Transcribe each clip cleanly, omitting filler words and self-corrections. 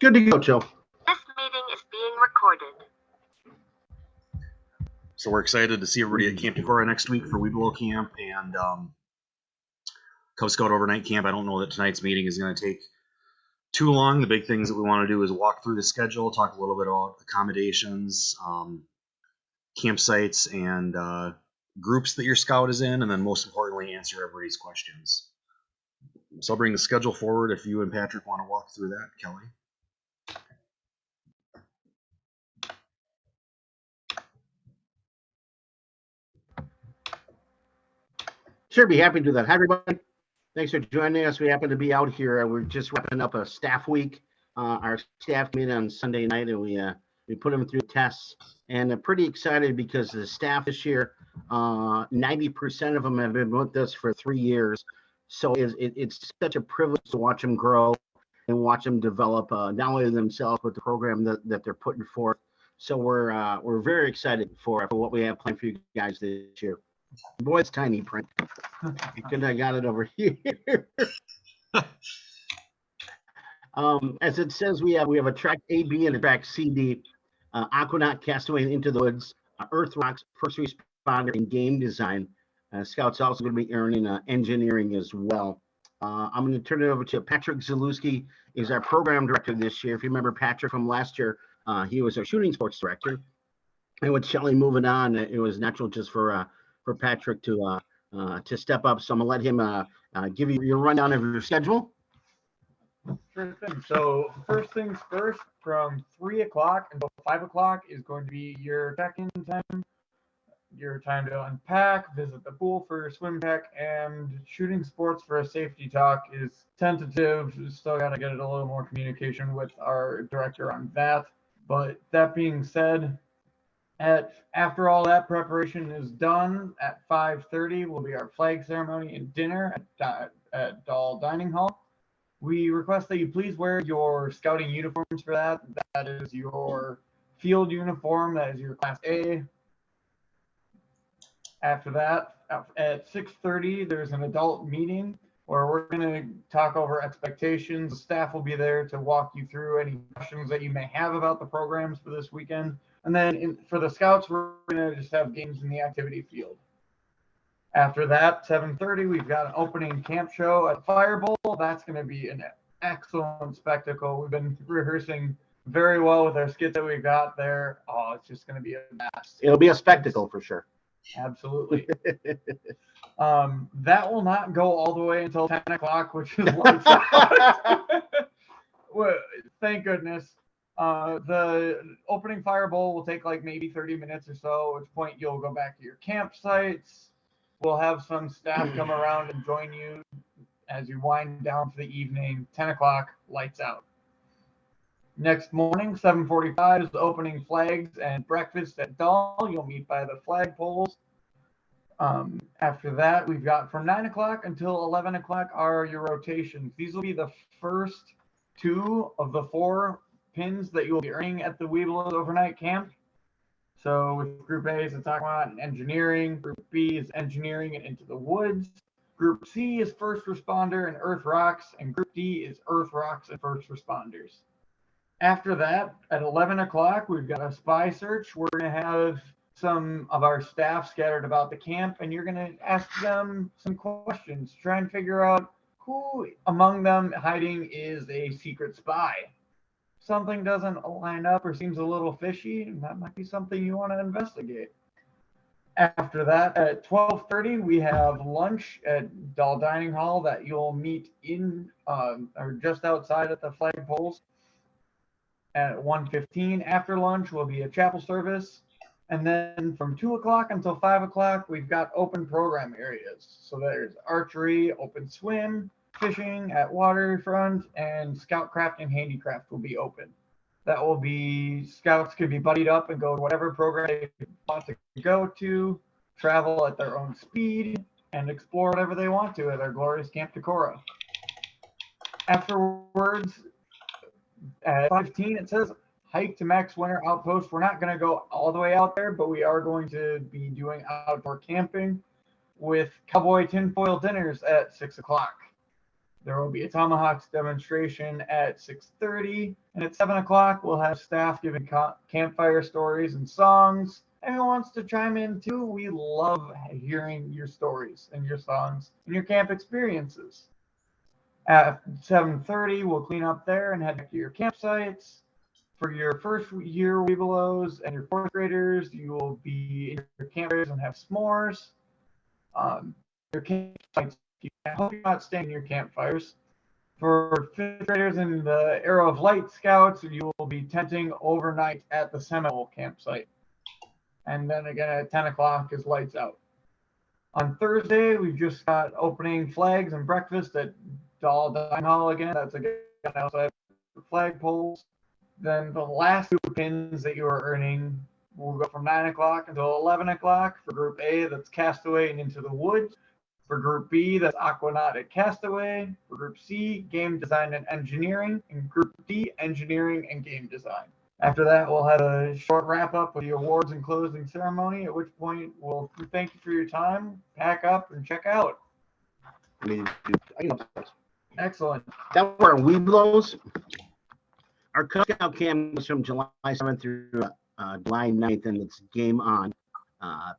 Good to go, Joe. This meeting is being recorded. So we're excited to see everybody at Camp Decorah next week for Webelos Camp and Cub Scout overnight camp. I don't know that tonight's meeting is going to take too long. The big things that we want to do is walk through the schedule, talk a little bit about accommodations, campsites, and groups that your scout is in, and then most importantly, answer everybody's questions. So I'll bring the schedule forward if you and Patrick want to walk through that, Kelly. Sure, be happy to do that. Hi, everybody. Thanks for joining us. We happen to be out here. We're just wrapping up a staff week. Our staff came in on Sunday night, and we put them through tests. And I'm pretty excited because the staff this year, 90% of them have been with us for 3 years. So it's such a privilege to watch them grow and watch them develop, not only themselves, but the program that they're putting forth. So we're very excited for what we have planned for you guys this year. Boy, it's tiny print. You could have got it over here. As it says, we have a track A, B, and a track C, D. Aquanaut, Castaway Into the Woods, Earth Rocks, First Responder, and Game Design. Scout's also going to be earning engineering as well. I'm going to turn it over to Patrick Zalewski, is our program director this year. If you remember Patrick from last year, he was our shooting sports director. And with Shelley moving on, it was natural just for Patrick to step up. So I'm gonna let him give you your rundown of your schedule. Sure thing. So first things first, from 3 o'clock until 5 o'clock is going to be your check-in time, your time to unpack, visit the pool for your swim pack, and shooting sports for a safety talk is tentative. Still got to get a little more communication with our director on that. But that being said, after all that preparation is done, at 5:30 will be our flag ceremony and dinner at Dahl Dining Hall. We request that you please wear your scouting uniforms for that. That is your field uniform. That is your Class A. After that, at 6:30, there's an adult meeting where we're going to talk over expectations. The staff will be there to walk you through any questions that you may have about the programs for this weekend. And then for the scouts, we're going to just have games in the activity field. After that, 7:30, we've got an opening camp show at Fire Bowl. That's going to be an excellent spectacle. We've been rehearsing very well with our skit that we got there. Oh, it's just going to be a blast. It'll be a spectacle for sure. Absolutely. That will not go all the way until 10 o'clock, which is lights out. Well, thank goodness. The opening Fire Bowl will take like maybe 30 minutes or so, at which point you'll go back to your campsites. We'll have some staff come around and join you as you wind down for the evening. 10 o'clock, lights out. Next morning, 7:45 is the opening flags and breakfast at Dahl. You'll meet by the flag poles. After that, we've got from 9 o'clock until 11 o'clock are your rotations. These will be the first 2 of the 4 pins that you will be earning at the Webelos overnight camp. So with Group A is Aquanaut and Engineering, Group B is Engineering and Into the Woods, Group C is First Responder and Earth Rocks, and Group D is Earth Rocks and First Responders. After that, at 11 o'clock, we've got a spy search. We're going to have some of our staff scattered about the camp, and you're going to ask them some questions, try and figure out who among them hiding is a secret spy. Something doesn't line up or seems a little fishy, that might be something you want to investigate. After that, at 12:30, we have lunch at Dahl Dining Hall that you'll meet in or just outside at the flagpoles. At 1:15, after lunch, will be a chapel service. And then from 2 o'clock until 5 o'clock, we've got open program areas. So there's archery, open swim, fishing at waterfront, and scoutcraft and handicraft will be open. That will be, scouts could be buddied up and go to whatever program they want to go to, travel at their own speed, and explore whatever they want to at our glorious Camp Decorah. Afterwards, at 5:15, it says hike to Max Winter Outpost. We're not going to go all the way out there, but we are going to be doing outdoor camping with cowboy tinfoil dinners at 6 o'clock. There will be a tomahawks demonstration at 6:30, and at 7 o'clock we'll have staff giving campfire stories and songs. Anyone wants to chime in too? We love hearing your stories and your songs and your camp experiences. At 7:30, we'll clean up there and head back to your campsites. For your first year Webelos and your fourth graders, you will be in your campfires and have s'mores. Your campsites, I hope you're not staying in your campfires. For fifth graders and the Arrow of Light Scouts, you will be tenting overnight at the Seminole campsite. And then again at 10 o'clock is lights out. On Thursday, we've just got opening flags and breakfast at Doll Dining Hall again. That's again outside the flagpoles. Then the last two pins that you are earning will go from 9 o'clock until 11 o'clock. For Group A, that's Castaway and Into the Woods. For Group B, that's Aquanaut Castaway. For Group C, Game Design and Engineering. And Group D, Engineering and Game Design. After that, we'll have a short wrap-up with the awards and closing ceremony, at which point we'll thank you for your time, pack up, and check out. Excellent. That were our Webelos. Our Cub Scout camp is from July 7th through July 9th, and it's game on.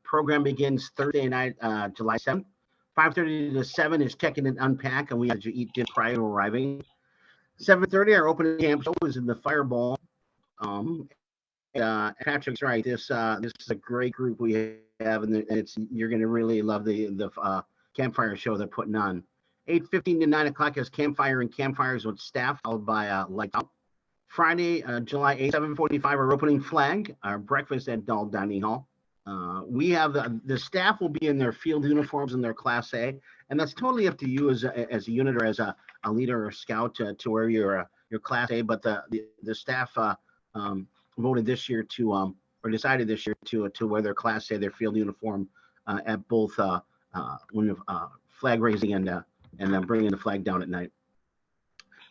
Program begins Thursday night, July 7th. 5:30 to 7 is check-in and unpack, and we have to eat dinner prior to arriving. 7:30, our opening camp show is in the Fireball. Patrick's right. This is a great group we have, and you're going to really love the campfire show they're putting on. 8:15 to 9 o'clock is campfire and campfires with staff, followed by lights out. Friday, July 8th, 7:45, our opening flag, our breakfast at Doll Dining Hall. We have the staff will be in their field uniforms in their Class A, and that's totally up to you as a unit or as a leader or scout to wear your Class A. But the staff voted this year or decided this year to wear their Class A, their field uniform at both when flag raising and bringing the flag down at night.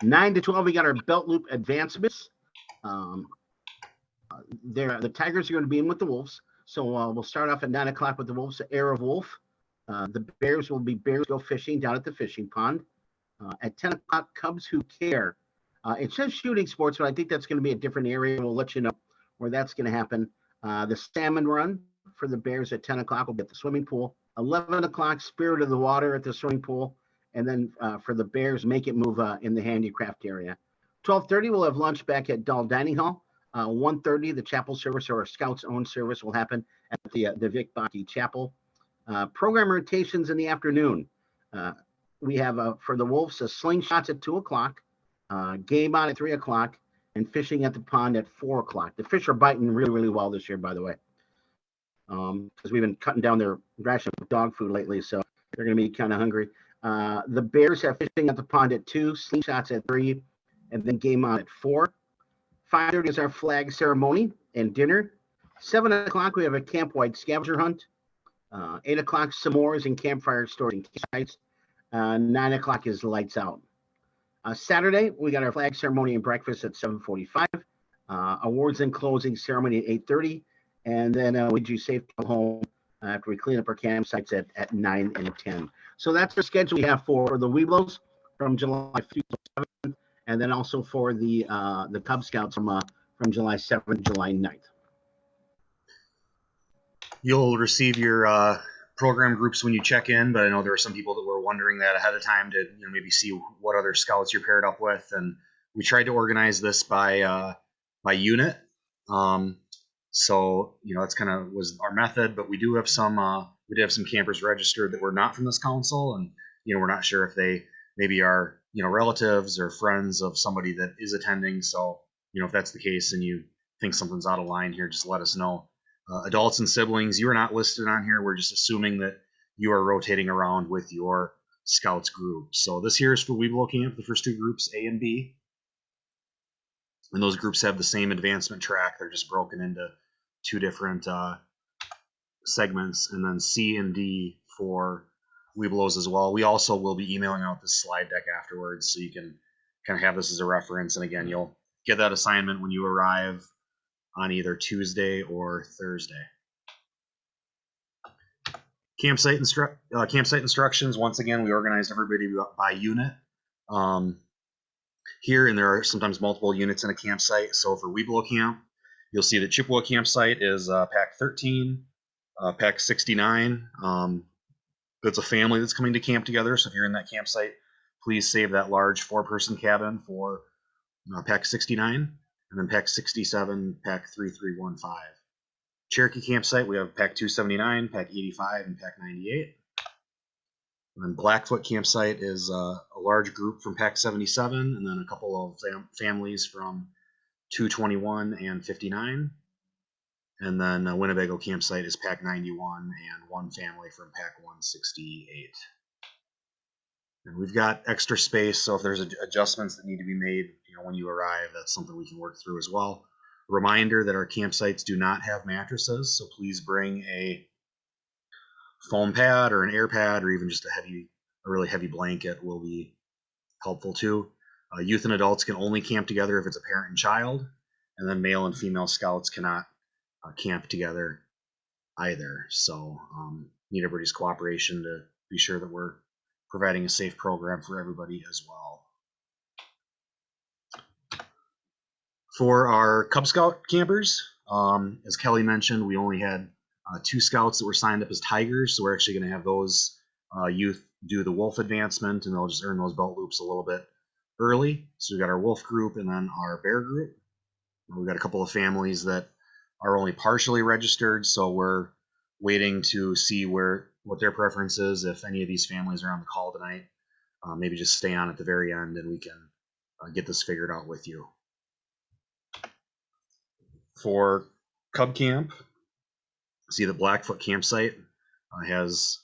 9 to 12, we got our belt loop advancements. The Tigers are going to be in with the Wolves. So we'll start off at 9 o'clock with the Wolves, Arrow of Wolf. The Bears will be Bears Go Fishing down at the fishing pond. At 10 o'clock, Cubs Who Care. It says shooting sports, but I think that's going to be a different area. We'll let you know where that's going to happen. The Salmon Run for the Bears at 10 o'clock will be at the swimming pool. 11 o'clock, Spirit of the Water at the swimming pool. And then for the Bears, Make It Move in the handicraft area. 12:30, we'll have lunch back at Doll Dining Hall. 1:30, the chapel service or our Scouts' own service will happen at the Vic Baki Chapel. Program rotations in the afternoon. We have for the Wolves, slingshots at 2 o'clock, game on at 3 o'clock, and fishing at the pond at 4 o'clock. The fish are biting really, really well this year, by the way, because we've been cutting down their ration of dog food lately, so they're going to be kind of hungry. The Bears have fishing at the pond at 2, slingshots at 3, and then game on at 4. 5:30 is our flag ceremony and dinner. 7 o'clock, we have a camp-wide scavenger hunt. 8 o'clock, s'mores and campfire stories and campsites. 9 o'clock is lights out. Saturday, we got our flag ceremony and breakfast at 7:45. Awards and closing ceremony at 8:30. And then we do safe home after we clean up our campsites at 9 and 10. So that's the schedule we have for the Webelos from July 5th to 7th. And then also for the Cub Scouts from July 7th to July 9th. You'll receive your program groups when you check in, but I know there are some people that were wondering that ahead of time to maybe see what other scouts you're paired up with. And we tried to organize this by unit. So that's kind of was our method, but we do have some campers registered that were not from this council, and we're not sure if they maybe are relatives or friends of somebody that is attending. So if that's the case and you think something's out of line here, just let us know. Adults and siblings, you are not listed on here. We're just assuming that you are rotating around with your scouts group. So this here is for Webelo Camp, the first two groups, A and B. And those groups have the same advancement track. They're just broken into two different segments. And then C and D for Webelos as well. We also will be emailing out this slide deck afterwards, so you can kind of have this as a reference. And again, you'll get that assignment when you arrive on either Tuesday or Thursday. Campsite instructions. Once again, we organized everybody by unit. here, and there are sometimes multiple units in a campsite. So for Webelos Camp, you'll see that Chippewa campsite is pack 13, pack 69. It's a family that's coming to camp together. So if you're in that campsite, please save that large 4-person cabin for pack 69, and then pack 67, pack 3315. Cherokee campsite, we have pack 279, pack 85, and pack 98. And then Blackfoot campsite is a large group from pack 77, and then a couple of families from 221 and 59. And then Winnebago campsite is pack 91 and one family from pack 168. And we've got extra space, so if there's adjustments that need to be made, when you arrive, that's something we can work through as well. Reminder that our campsites do not have mattresses, so please bring a foam pad or an air pad, or even just a really heavy blanket will be helpful too. Youth and adults can only camp together if it's a parent and child, and then male and female scouts cannot camp together either. So need everybody's cooperation to be sure that we're providing a safe program for everybody as well. For our Cub Scout campers, as Kelly mentioned, we only had 2 scouts that were signed up as Tigers, so we're actually going to have those youth do the wolf advancement, and they'll just earn those belt loops a little bit early. So we've got our wolf group and then our bear group. And we've got a couple of families that are only partially registered, so we're waiting to see what their preference is. If any of these families are on the call tonight, maybe just stay on at the very end and we can get this figured out with you. For Cub Camp, see the Blackfoot campsite has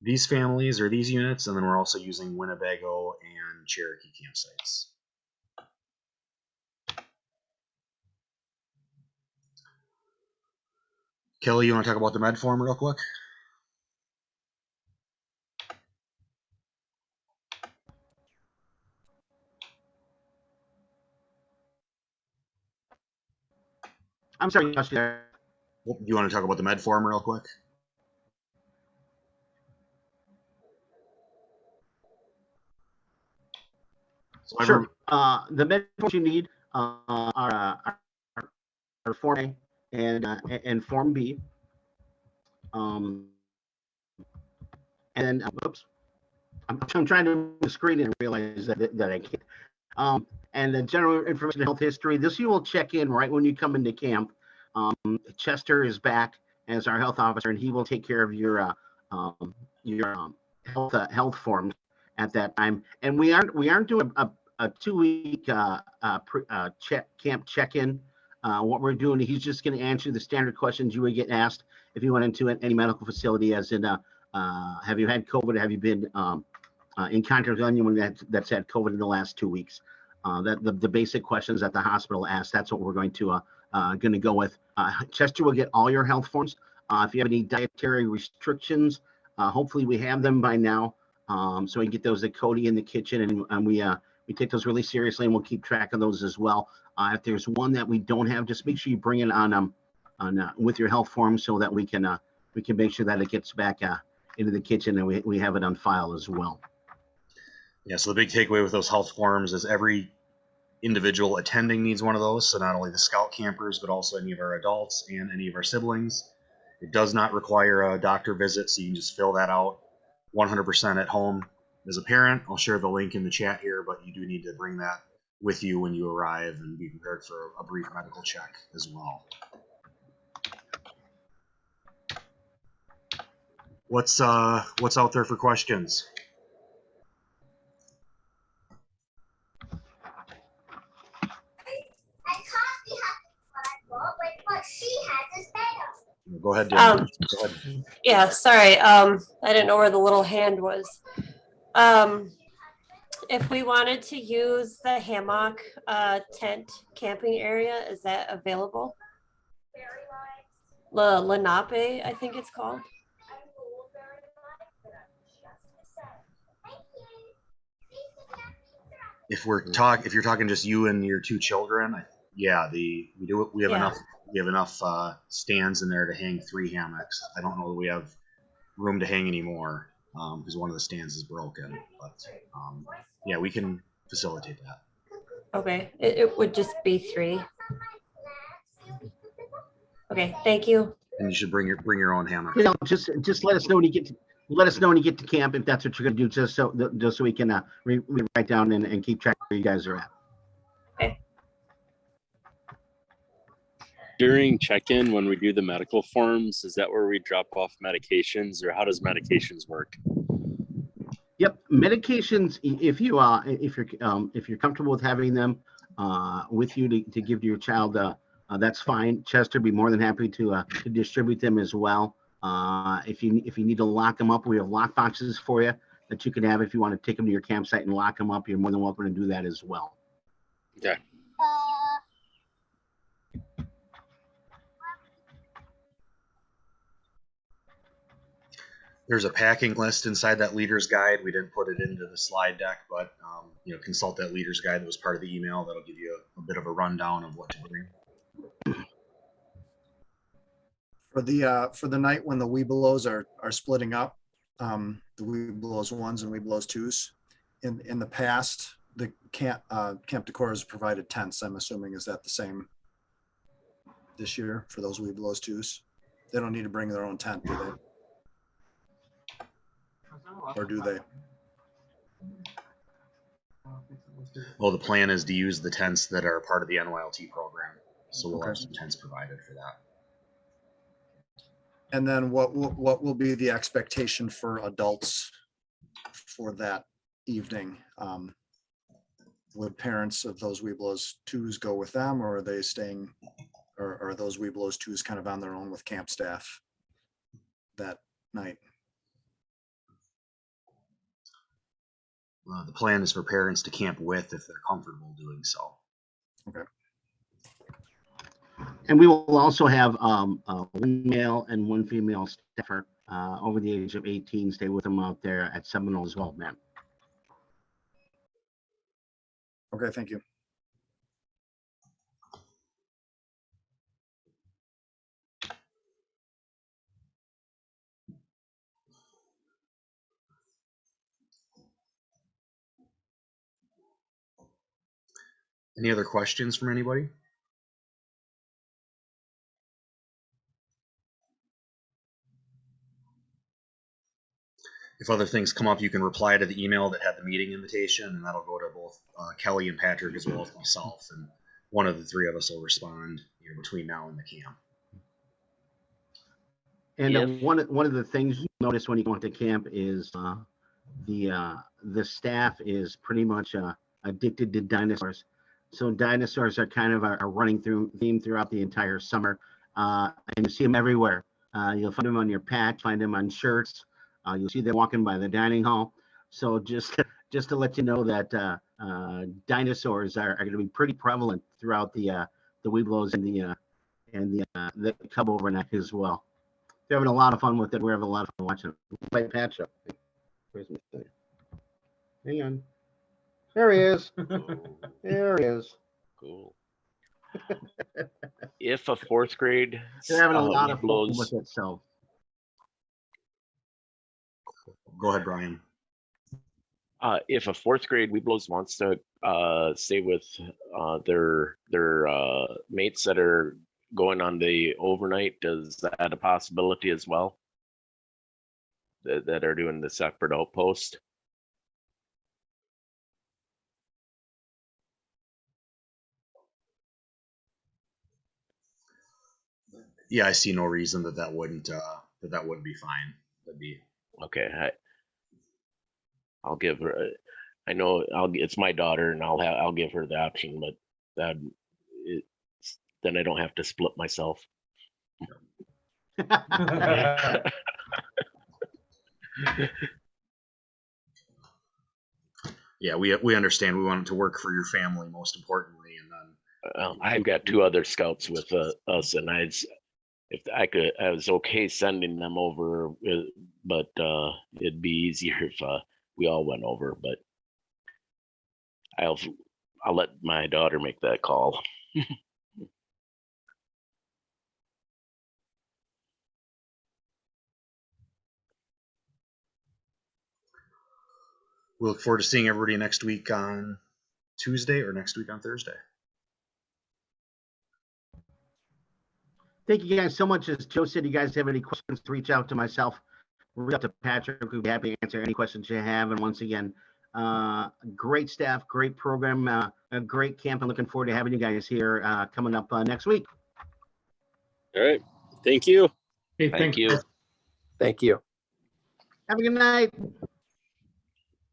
these families or these units, and then we're also using Winnebago and Cherokee campsites. Kelly, you want to talk about the med form real quick? I'm sorry, Josh, there. You want to talk about the med form real quick? So Sure. The med forms you need are Form A and Form B. And then, oops, I'm trying to move the screen and realize that I can't. And the general information, health history. This you will check in right when you come into camp. Chester is back as our health officer, and he will take care of your health forms at that time. And we aren't doing a 2-week camp check-in. What we're doing, he's just going to answer the standard questions you would get asked if you went into any medical facility, as in, have you had COVID? Have you been in contact with anyone that's had COVID in the last 2 weeks? The basic questions that the hospital asks, that's what we're going to go with. Chester will get all your health forms. If you have any dietary restrictions, hopefully we have them by now, so we can get those at Cody in the kitchen, and we take those really seriously, and we'll keep track of those as well. If there's one that we don't have, just make sure you bring it on with your health forms so that we can make sure that it gets back into the kitchen, and we have it on file as well. Yeah, so the big takeaway with those health forms is every individual attending needs one of those. So not only the scout campers, but also any of our adults and any of our siblings. It does not require a doctor visit, so you can just fill that out 100% at home as a parent. I'll share the link in the chat here, but you do need to bring that with you when you arrive and be prepared for a brief medical check as well. What's out there for questions? Go ahead, Dan. Go ahead. Yeah, sorry. I didn't know where the little hand was. If we wanted to use the hammock tent camping area, is that available? Lenape, I think it's called. If you're talking just you and your 2 children, yeah, we have enough stands in there to hang 3 hammocks. I don't know that we have room to hang any more because one of the stands is broken. But Yeah, we can facilitate that. Okay, it would just be 3. Okay, thank you. And you should bring your own hammock. You know, just let us know when you get to camp if that's what you're gonna do, just so we can write down and keep track of where you guys are at. During check-in, when we do the medical forms, is that where we drop off medications, or how does medications work? Yep, medications. If you're comfortable with having them with you to give to your child, that's fine. Chester be more than happy to distribute them as well. If you need to lock them up, we have lock boxes for you that you can have. If you want to take them to your campsite and lock them up, you're more than welcome to do that as well. Okay. There's a packing list inside that leader's guide. We didn't put it into the slide deck, but consult that leader's guide that was part of the email. That'll give you a bit of a rundown of what to bring. For the night when the Webelos are splitting up, the Webelos 1s and Webelos 2s, in the past, the Camp Decor has provided tents. I'm assuming, is that the same this year for those Webelos 2s? They don't need to bring their own tent, do they? Or do they? Well, the plan is to use the tents that are part of the NYLT program, so we'll have some tents provided for that. And then what will be the expectation for adults for that evening? Would parents of those Webelos 2s go with them, or are they staying, or are those Webelos 2s kind of on their own with camp staff that night? The plan is for parents to camp with if they're comfortable doing so. Okay. And we will also have one male and one female staffer over the age of 18 stay with them out there at Seminole as well, ma'am. Okay, thank you. Any other questions from anybody? If other things come up, you can reply to the email that had the meeting invitation, and that'll go to both Kelly and Patrick as well as myself, and one of the three of us will respond between now and the camp. And one of the things you notice when you go into camp is the staff is pretty much addicted to dinosaurs. So dinosaurs are kind of a running theme throughout the entire summer, and you see them everywhere. You'll find them on your patch, find them on shirts. You'll see them walking by the dining hall. So just to let you know that dinosaurs are going to be pretty prevalent throughout the Webelos and the Cub overnight as well. They're having a lot of fun with it. We're having a lot of fun watching it. Right, patch up. Where's my thing? Hang on. There he is. There he is. Cool. If a fourth grade They're having a lot of fun Webelos, with it. So Go ahead, Brian. if a fourth grade Webelos wants to stay with their mates that are going on the overnight, is that a possibility as well? That are doing the separate outpost? Yeah, I see no reason that wouldn't be fine. That'd be Okay. I'll give her. I know it's my daughter, and I'll give her the option, but then I don't have to split myself. Yeah, we understand. We want it to work for your family most importantly, and then I've got 2 other scouts with us, and if I could, I was okay sending them over, but it'd be easier if we all went over. But I'll let my daughter make that call. we look forward to seeing everybody next week on Tuesday or next week on Thursday. Thank you guys so much. As Joe said, you guys have any questions, reach out to myself, reach out to Patrick. We'd be happy to answer any questions you have. And once again, great staff, great program, a great camp. I'm looking forward to having you guys here coming up next week. All right. Thank you. Hey, Thank thanks, you. guys. Thank you. Have a good night.